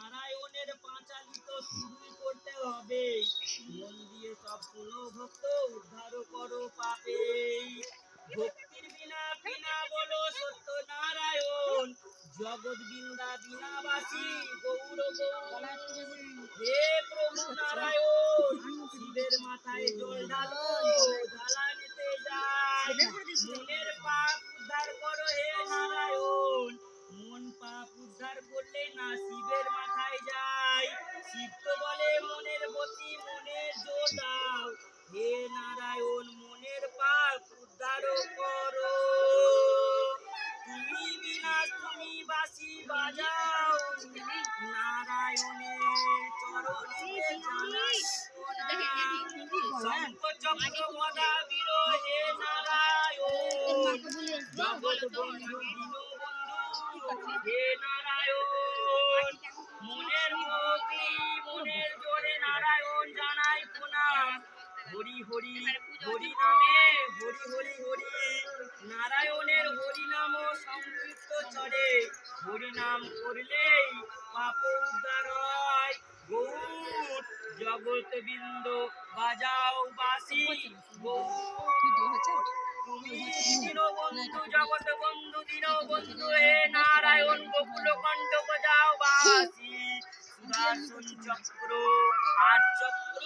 নারায়ণের পাঁচালি তো শুরুই করতে হবে। মন দিয়ে সব শুনো ভক্ত, উদ্ধার করো পাপে। ভক্তির বিনা বিনা বলো সত্য নারায়ণ, জগৎ বিন্দা বিনাবাসী গৌর গৌর। হে প্রভু নারায়ণ, শিবের মাথায় জল ঢালো, জ্বালানিতে যায়। মনের পাপ উদ্ধার করো হে নারায়ণ, মন পাপ উদ্ধার করলে না শিবের মাথায় যায়। শিব তো বলে মনের গতি মনের জোর দাও, হে নারায়ণ মনের পাপ উদ্ধার করো। তুমি বিনা তুমি বাঁশি বাজাও, নারায়ণের চরণে জানাই শঙ্খ চক্র গদা বীর হে নারায়ণ, জগৎ বন্ধু দীনবন্ধু হে নারায়ণ। মনের মতি মনের জোরে নারায়ণ জানাই প্রণাম। হরি হরি হরি নামে হরি হরি হরি, নারায়ণের হরি নাম সংকীর্ত চরে। হরি নাম করলেই পাপ উদ্ধার হয়। গৌর জগৎ বিন্দ বাজাও বাঁশি গৌর। তুমি দীনবন্ধু জগৎ বন্ধু দীনবন্ধু হে নারায়ণ, গোকুল কণ্ঠ বাজাও বাঁশি। সুদর্শন চক্র ৮ চক্র